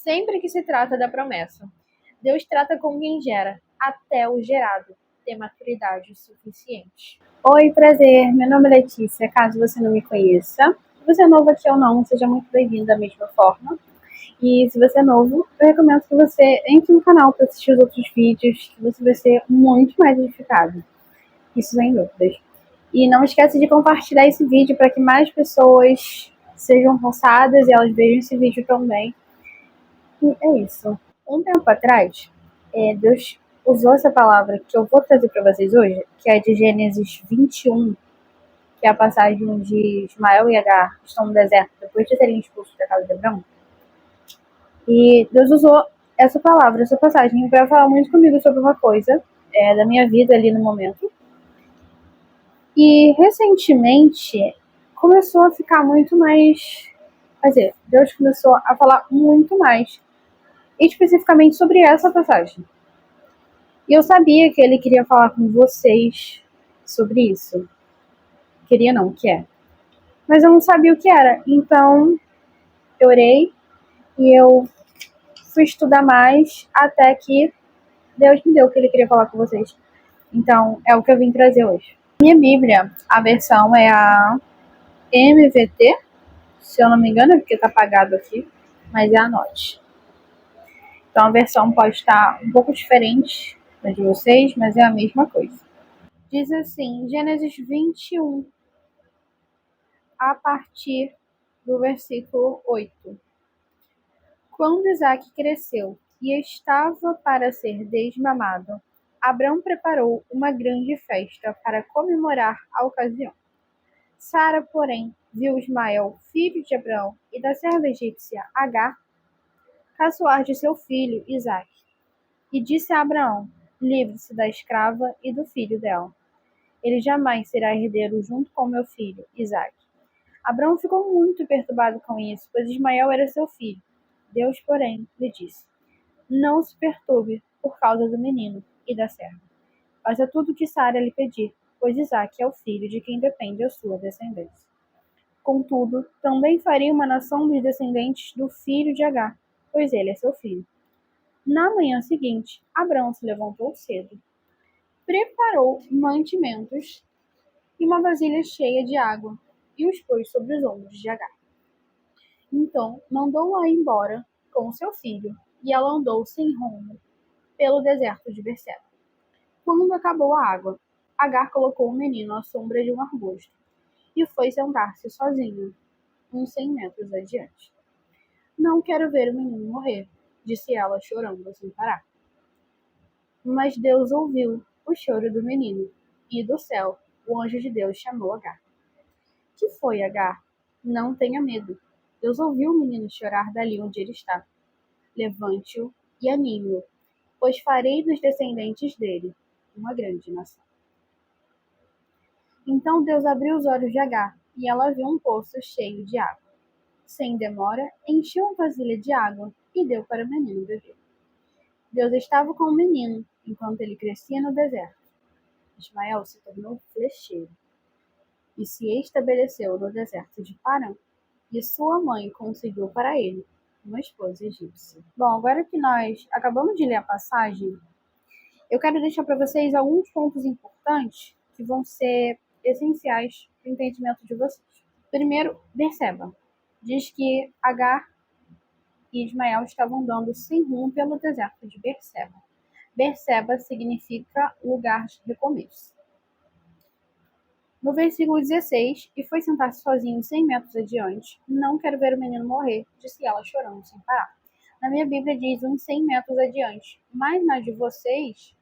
Sempre que se trata da promessa, Deus trata com quem gera, até o gerado ter maturidade suficiente. Oi, prazer. Meu nome é Letícia. Caso você não me conheça, se você é novo aqui ou não, seja muito bem-vindo da mesma forma. E se você é novo, eu recomendo que você entre no canal para assistir os outros vídeos, que você vai ser muito mais edificado. Isso sem dúvidas. E não esquece de compartilhar esse vídeo para que mais pessoas sejam alcançadas e elas vejam esse vídeo também. E é isso. Um tempo atrás, Deus usou essa palavra que eu vou trazer para vocês hoje, que é de Gênesis 21, que é a passagem de Ismael e Agar estão no deserto depois de serem expulsos da casa de Abraão. E Deus usou essa palavra, essa passagem, para falar muito comigo sobre uma coisa da minha vida ali no momento. E recentemente começou a ficar muito mais. Quer dizer, Deus começou a falar muito mais, especificamente sobre essa passagem. E eu sabia que ele queria falar com vocês sobre isso. Queria não, que é. Mas eu não sabia o que era. Então, eu orei e eu fui estudar mais até que Deus me deu o que ele queria falar com vocês. Então, é o que eu vim trazer hoje. Minha Bíblia, a versão é a MVT, se eu não me engano, porque tá apagado aqui, mas é a Note. Então, a versão pode estar um pouco diferente da de vocês, mas é a mesma coisa. Diz assim, Gênesis 21, a partir do versículo 8. Quando Isaac cresceu e estava para ser desmamado, Abrão preparou uma grande festa para comemorar a ocasião. Sara, porém, viu Ismael, filho de Abrão, e da serva egípcia Agar, caçoar de seu filho Isaque, e disse a Abraão: livre-se da escrava e do filho dela. Ele jamais será herdeiro junto com meu filho Isaque. Abraão ficou muito perturbado com isso, pois Ismael era seu filho. Deus, porém, lhe disse: não se perturbe por causa do menino e da serva. Faça tudo o que Sara lhe pedir, pois Isaque é o filho de quem depende a sua descendência. Contudo, também faria uma nação dos descendentes do filho de Agar, pois ele é seu filho. Na manhã seguinte, Abraão se levantou cedo, preparou mantimentos e uma vasilha cheia de água e os pôs sobre os ombros de Agar. Então mandou-a embora com seu filho, e ela andou sem rumo pelo deserto de Berseba. Quando acabou a água, Agar colocou o menino à sombra de um arbusto e foi sentar-se sozinha, uns 100 metros adiante. Não quero ver o menino morrer, disse ela, chorando sem parar. Mas Deus ouviu o choro do menino, e do céu o anjo de Deus chamou Agar. Que foi, Agar? Não tenha medo. Deus ouviu o menino chorar dali onde ele está. Levante-o e anime-o, pois farei dos descendentes dele uma grande nação. Então Deus abriu os olhos de Agar, e ela viu um poço cheio de água. Sem demora, encheu a vasilha de água e deu para o menino beber. Deus estava com o menino enquanto ele crescia no deserto. Ismael se tornou flecheiro e se estabeleceu no deserto de Parã, e sua mãe conseguiu para ele uma esposa egípcia. Bom, agora que nós acabamos de ler a passagem, eu quero deixar para vocês alguns pontos importantes que vão ser essenciais para o entendimento de vocês. Primeiro, Berseba. Diz que Agar e Ismael estavam andando sem rumo pelo deserto de Berseba. Berseba significa lugar de recomeço. No versículo 16, e foi sentar-se sozinho 100 metros adiante. Não quero ver o menino morrer, disse ela, chorando sem parar. Na minha Bíblia diz uns 100 metros adiante, mas na de vocês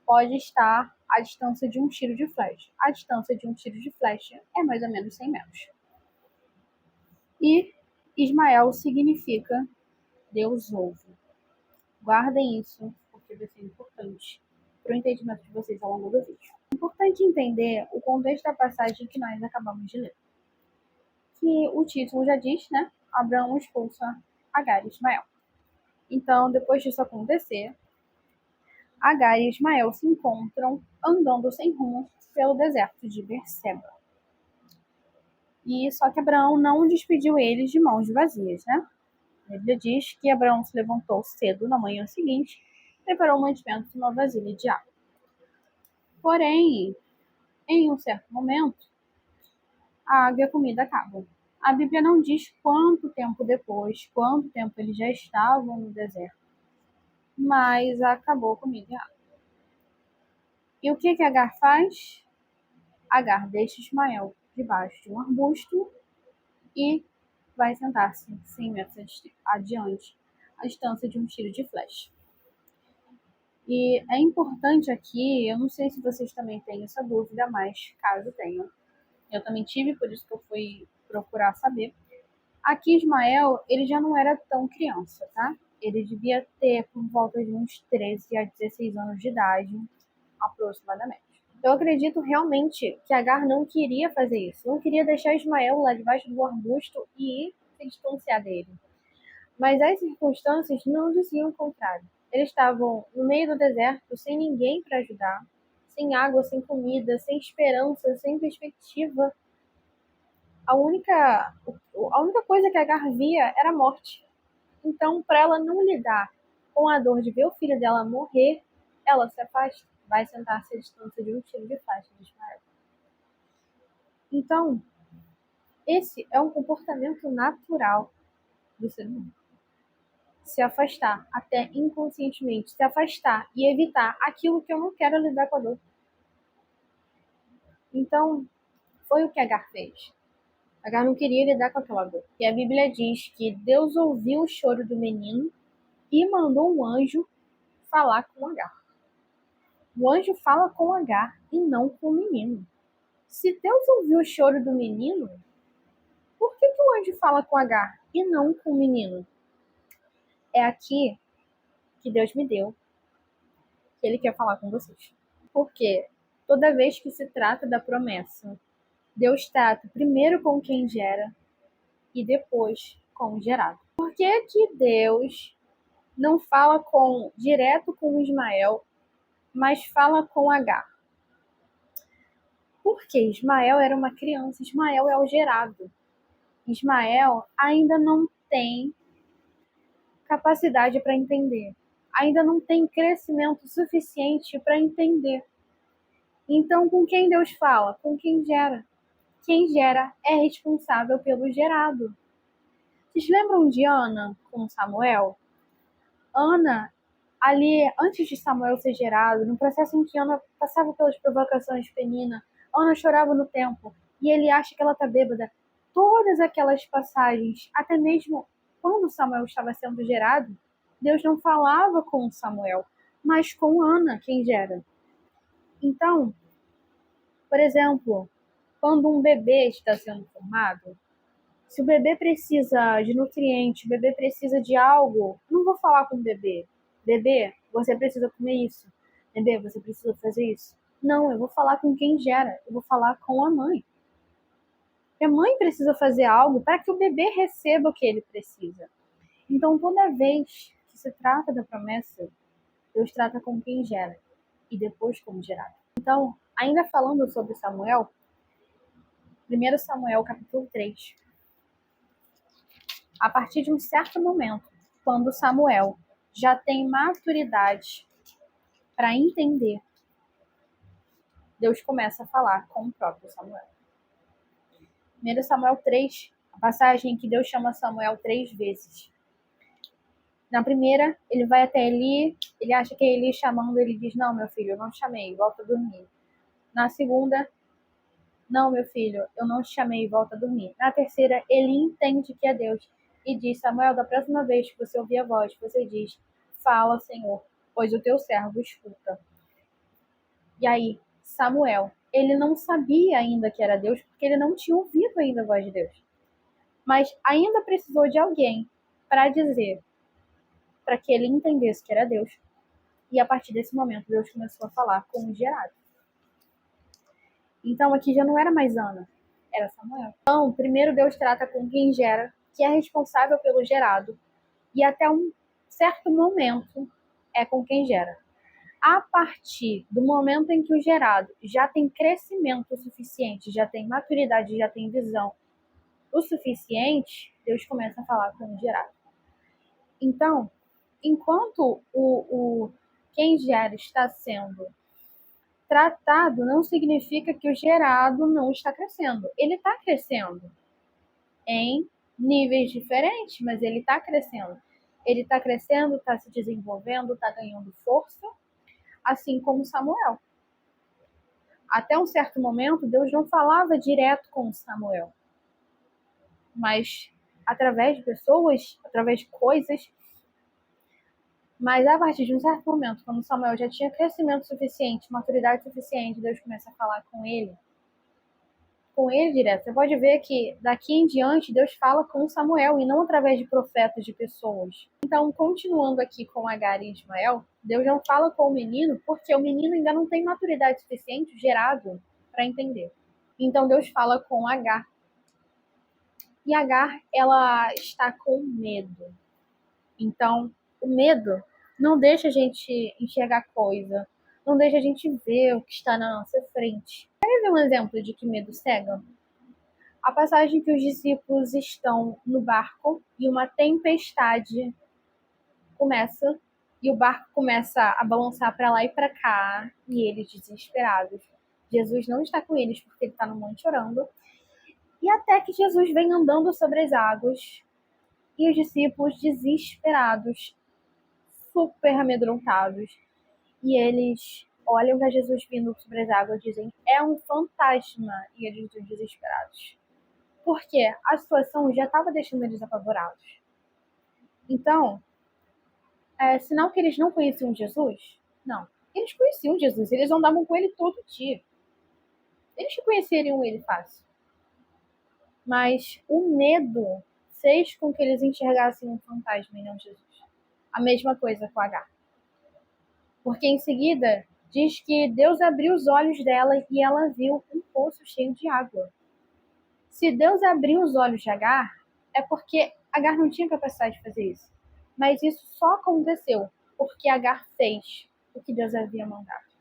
pode estar a distância de um tiro de flecha. A distância de um tiro de flecha é mais ou menos 100 metros. E Ismael significa Deus ouve. Guardem isso, porque vai ser importante para o entendimento de vocês ao longo do vídeo. É importante entender o contexto da passagem que nós acabamos de ler. Que o título já diz, né? Abraão expulsa Agar e Ismael. Então, depois disso acontecer, Agar e Ismael se encontram andando sem rumo pelo deserto de Berseba. E só que Abraão não despediu eles de mãos vazias, né? A Bíblia diz que Abraão se levantou cedo na manhã seguinte, preparou o mantimento de uma vasilha de água. Porém, em um certo momento, a água e a comida acabam. A Bíblia não diz quanto tempo depois, quanto tempo eles já estavam no deserto, mas acabou a comida e a água. E o que Agar faz? Agar deixa Ismael debaixo de um arbusto e vai sentar-se 100 metros adiante, à distância de um tiro de flecha. E é importante aqui, eu não sei se vocês também têm essa dúvida, mas caso tenham, eu também tive, por isso que eu fui procurar saber. Aqui Ismael, ele já não era tão criança, tá? Ele devia ter por volta de uns 13 a 16 anos de idade, aproximadamente. Eu acredito realmente que Agar não queria fazer isso, não queria deixar Ismael lá debaixo do arbusto e se distanciar dele. Mas as circunstâncias não diziam o contrário. Eles estavam no meio do deserto, sem ninguém para ajudar, sem água, sem comida, sem esperança, sem perspectiva. A única coisa que Agar via era a morte. Então, para ela não lidar com a dor de ver o filho dela morrer, ela se afasta, vai sentar-se à distância de um tiro de flecha de Ismael. Então, esse é um comportamento natural do ser humano. Se afastar, até inconscientemente, se afastar e evitar aquilo que eu não quero lidar com a dor. Então, foi o que Agar fez. Agar não queria lidar com aquela dor. E a Bíblia diz que Deus ouviu o choro do menino e mandou um anjo falar com Agar. O anjo fala com Agar e não com o menino. Se Deus ouviu o choro do menino, por que o anjo fala com Agar e não com o menino? É aqui que Deus me deu que Ele quer falar com vocês. Porque toda vez que se trata da promessa, Deus trata primeiro com quem gera e depois com o gerado. Por que Deus não fala direto com Ismael, mas fala com Agar? Porque Ismael era uma criança, Ismael é o gerado. Ismael ainda não tem capacidade para entender, ainda não tem crescimento suficiente para entender. Então, com quem Deus fala? Com quem gera. Quem gera é responsável pelo gerado. Vocês lembram de Ana com Samuel? Ana, ali, antes de Samuel ser gerado, no processo em que Ana passava pelas provocações de Penina, Ana chorava no templo e ele acha que ela está bêbada. Todas aquelas passagens, até mesmo quando Samuel estava sendo gerado, Deus não falava com Samuel, mas com Ana, quem gera. Então, por exemplo, quando um bebê está sendo formado, se o bebê precisa de nutriente, o bebê precisa de algo, eu não vou falar com o bebê. Bebê, você precisa comer isso. Bebê, você precisa fazer isso. Não, eu vou falar com quem gera. Eu vou falar com a mãe. E a mãe precisa fazer algo para que o bebê receba o que ele precisa. Então, toda vez que se trata da promessa, Deus trata com quem gera e depois como gerado. Então, ainda falando sobre Samuel, 1 Samuel capítulo 3. A partir de um certo momento, quando Samuel já tem maturidade para entender, Deus começa a falar com o próprio Samuel. 1 Samuel 3, a passagem em que Deus chama Samuel 3 vezes. Na primeira, ele vai até Eli, ele acha que é Eli chamando, ele diz, não, meu filho, eu não te chamei, volta a dormir. Na segunda, não, meu filho, eu não te chamei, volta a dormir. Na terceira, Eli entende que é Deus e diz, Samuel, da próxima vez que você ouvir a voz, você diz, fala, Senhor, pois o teu servo escuta. E aí, Samuel, ele não sabia ainda que era Deus, porque ele não tinha ouvido ainda a voz de Deus. Mas ainda precisou de alguém para dizer, para que ele entendesse que era Deus. E a partir desse momento, Deus começou a falar com o gerado. Então, aqui já não era mais Ana, era Samuel. Então, primeiro Deus trata com quem gera, que é responsável pelo gerado. E até um certo momento é com quem gera. A partir do momento em que o gerado já tem crescimento suficiente, já tem maturidade, já tem visão o suficiente, Deus começa a falar com o gerado. Então, enquanto quem gera está sendo tratado, não significa que o gerado não está crescendo. Ele está crescendo em níveis diferentes, mas ele está crescendo. Ele está crescendo, está se desenvolvendo, está ganhando força, assim como Samuel. Até um certo momento, Deus não falava direto com Samuel, mas através de pessoas, através de coisas. Mas a partir de um certo momento, quando Samuel já tinha crescimento suficiente, maturidade suficiente, Deus começa a falar com ele direto. Você pode ver que daqui em diante Deus fala com Samuel e não através de profetas, de pessoas. Então, continuando aqui com Agar e Ismael, Deus não fala com o menino porque o menino ainda não tem maturidade suficiente gerado para entender. Então, Deus fala com Agar. E Agar, ela está com medo. Então, o medo não deixa a gente enxergar coisa, não deixa a gente ver o que está na nossa frente. Quer ver um exemplo de que medo cega? A passagem que os discípulos estão no barco e uma tempestade começa e o barco começa a balançar para lá e para cá e eles desesperados. Jesus não está com eles porque ele está no monte orando. E até que Jesus vem andando sobre as águas e os discípulos desesperados, super amedrontados, e eles olham para Jesus vindo sobre as águas e dizem: é um fantasma, e eles estão desesperados. Porque a situação já estava deixando eles apavorados. Então, é sinal que eles não conheciam Jesus? Não. Eles conheciam Jesus, eles andavam com ele todo dia. Eles conheceriam ele fácil. Mas o medo fez com que eles enxergassem um fantasma e não Jesus. A mesma coisa com Agar. Porque em seguida diz que Deus abriu os olhos dela e ela viu um poço cheio de água. Se Deus abriu os olhos de Agar, é porque Agar não tinha capacidade de fazer isso. Mas isso só aconteceu porque Agar fez o que Deus havia mandado.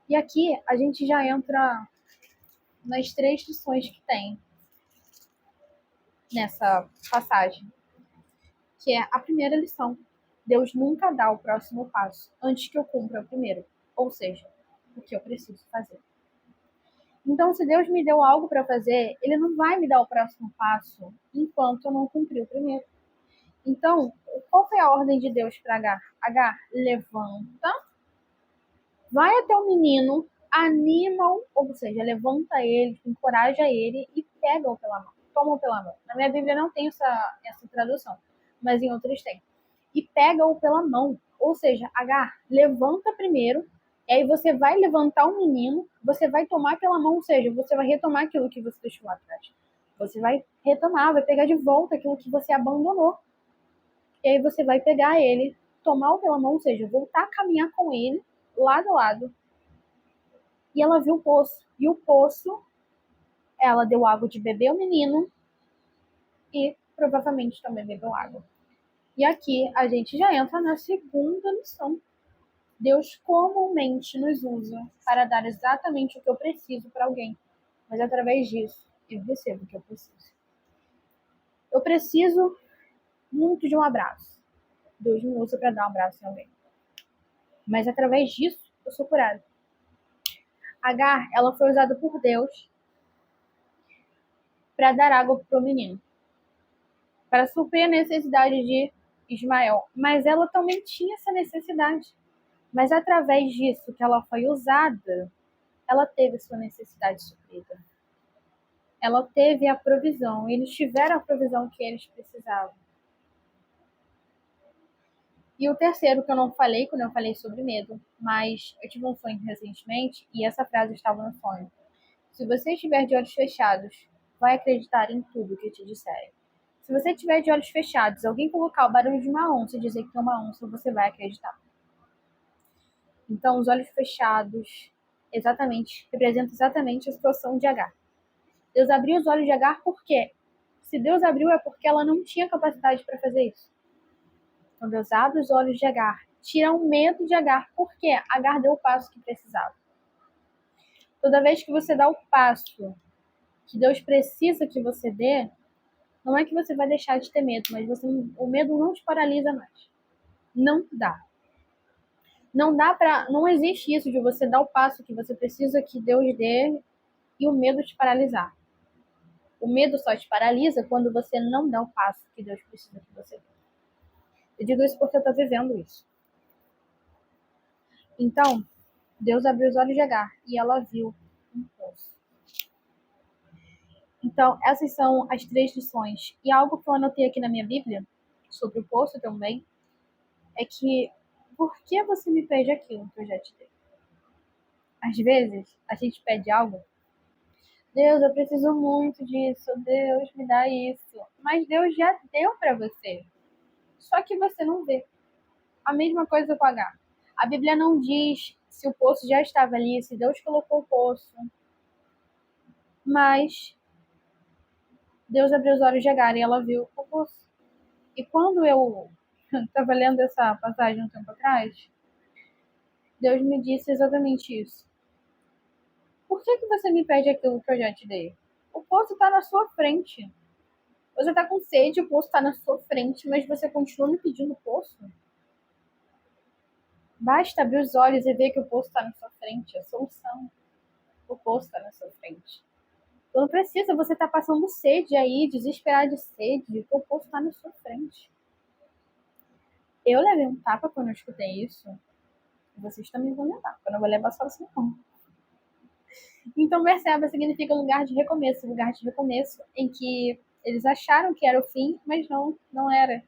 E aqui a gente já entra nas 3 lições que tem nessa passagem, que é a primeira lição. Deus nunca dá o próximo passo antes que eu cumpra o primeiro, ou seja, o que eu preciso fazer. Então, se Deus me deu algo para fazer, ele não vai me dar o próximo passo enquanto eu não cumprir o primeiro. Então, qual foi a ordem de Deus para Agar? Agar, levanta, vai até o menino, anima-o, ou seja, levanta ele, encoraja ele e pega-o pela mão, toma-o pela mão. Na minha Bíblia não tem essa tradução, mas em outras tem. E pega-o pela mão, ou seja, Agar, levanta primeiro, e aí você vai levantar o menino, você vai tomar pela mão, ou seja, você vai retomar aquilo que você deixou lá atrás. Você vai retomar, vai pegar de volta aquilo que você abandonou. E aí você vai pegar ele, tomar-o pela mão, ou seja, voltar a caminhar com ele, lado a lado. E ela viu o poço. E o poço, ela deu água de beber ao menino e provavelmente também bebeu água. E aqui a gente já entra na segunda lição. Deus comumente nos usa para dar exatamente o que eu preciso para alguém. Mas através disso, eu recebo o que eu preciso. Eu preciso muito de um abraço. Deus me usa para dar um abraço em alguém. Mas através disso, eu sou curada. Agar, ela foi usada por Deus para dar água para o menino, para suprir a necessidade de Ismael. Mas ela também tinha essa necessidade. Mas através disso que ela foi usada, ela teve sua necessidade suprida. Ela teve a provisão. Eles tiveram a provisão que eles precisavam. E o terceiro que eu não falei, quando eu falei sobre medo, mas eu tive um sonho recentemente e essa frase estava no sonho. Se você estiver de olhos fechados, vai acreditar em tudo que te disserem. Se você estiver de olhos fechados, alguém colocar o barulho de uma onça e dizer que tem uma onça, você vai acreditar. Então, os olhos fechados representa exatamente a situação de Agar. Deus abriu os olhos de Agar por quê? Se Deus abriu é porque ela não tinha capacidade para fazer isso. Então, Deus abre os olhos de Agar, tira o medo de Agar, porque Agar deu o passo que precisava. Toda vez que você dá o passo que Deus precisa que você dê, Não é que você vai deixar de ter medo, mas o medo não te paralisa mais. Não dá. Não existe isso de você dar o passo que você precisa que Deus dê e o medo te paralisar. O medo só te paralisa quando você não dá o passo que Deus precisa que você dê. Eu digo isso porque eu tô vivendo isso. Então, Deus abriu os olhos de Agar e ela viu um poço. Então, essas são as 3 lições. E algo que eu anotei aqui na minha Bíblia, sobre o poço também, é que por que você me pede aquilo que eu já te dei? Às vezes, a gente pede algo, Deus, eu preciso muito disso, Deus, me dá isso. Mas Deus já deu para você. Só que você não vê. A mesma coisa com H. A Bíblia não diz se o poço já estava ali, se Deus colocou o poço. Mas Deus abriu os olhos de Agar e ela viu o poço. E quando eu estava lendo essa passagem um tempo atrás, Deus me disse exatamente isso. Por que você me pede aquilo que eu já te dei? O poço está na sua frente. Você está com sede, o poço está na sua frente, mas você continua me pedindo o poço? Basta abrir os olhos e ver que o poço está na sua frente. A solução. O poço está na sua frente. Então não precisa você estar passando sede aí, desesperado de sede, porque o poço está na sua frente. Eu levei um tapa quando eu escutei isso. Vocês também vão levar. Eu não vou levar só assim, não. Então, Berseba significa lugar de recomeço em que eles acharam que era o fim, mas não era.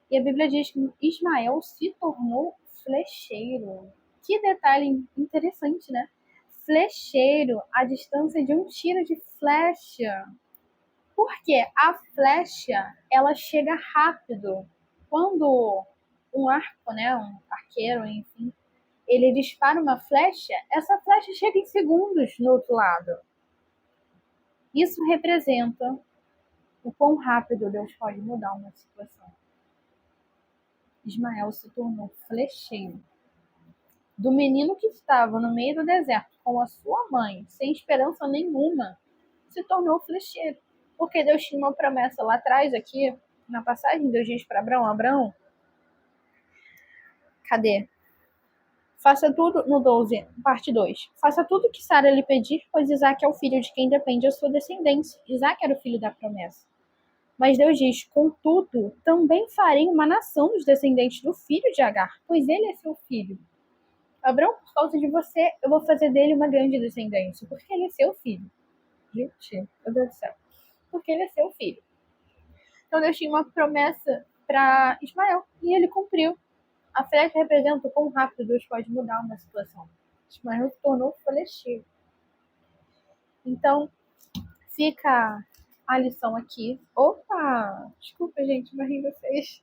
E a Bíblia diz que Ismael se tornou flecheiro. Que detalhe interessante, né? Flecheiro, a distância de um tiro de flecha. Porque a flecha, ela chega rápido. Quando um arco, né, um arqueiro, enfim, ele dispara uma flecha, essa flecha chega em segundos no outro lado. Isso representa o quão rápido Deus pode mudar uma situação. Ismael se tornou flecheiro. Do menino que estava no meio do deserto com a sua mãe, sem esperança nenhuma, se tornou flecheiro. Porque Deus tinha uma promessa lá atrás, aqui, na passagem, Deus diz para Abraão, cadê? Faça tudo, no 12, parte 2. Faça tudo o que Sara lhe pedir, pois Isaac é o filho de quem depende a sua descendência. Isaac era o filho da promessa. Mas Deus diz, contudo, também farei uma nação dos descendentes do filho de Agar, pois ele é seu filho. Abraão, por causa de você, eu vou fazer dele uma grande descendência, porque ele é seu filho. Gente, meu Deus do céu. Porque ele é seu filho. Então Deus tinha uma promessa para Ismael, e ele cumpriu. A flecha representa o quão rápido Deus pode mudar uma situação. Ismael se tornou flecheiro. Então, fica a lição aqui. Opa! Desculpa, gente, mas ri vocês.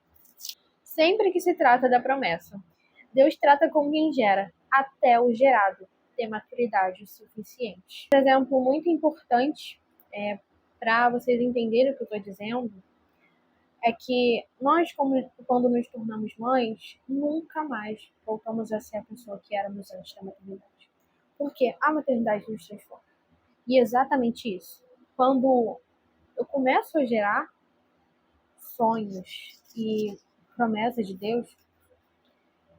Sempre que se trata da promessa, Deus trata com quem gera, até o gerado ter maturidade suficiente. Um exemplo muito importante para vocês entenderem o que eu estou dizendo é que nós, quando nos tornamos mães, nunca mais voltamos a ser a pessoa que éramos antes da maternidade. Porque a maternidade nos transforma. E é exatamente isso. Quando eu começo a gerar sonhos e promessas de Deus,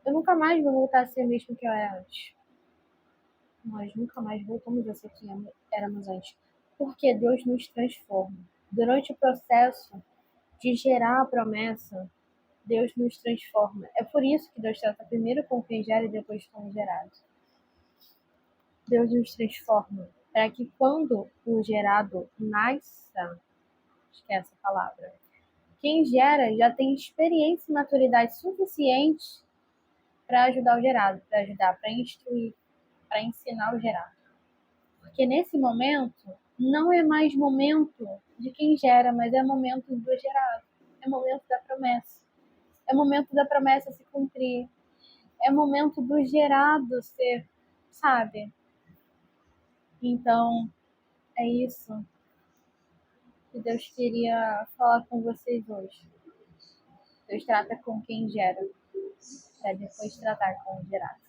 eu nunca mais vou voltar a ser a mesma que eu era antes. Nós nunca mais voltamos a ser quem éramos antes. Porque Deus nos transforma. Durante o processo de gerar a promessa, Deus nos transforma. É por isso que Deus trata primeiro com quem gera e depois com o gerado. Deus nos transforma para que quando o gerado nasça, esquece a palavra, quem gera já tem experiência e maturidade suficiente para ajudar o gerado, para ajudar, para instruir, para ensinar o gerado. Porque nesse momento, não é mais momento de quem gera, mas é momento do gerado. É momento da promessa. É momento da promessa se cumprir. É momento do gerado ser, sabe? Então, é isso que Deus queria falar com vocês hoje. Deus trata com quem gera, para depois tratar com o gerado.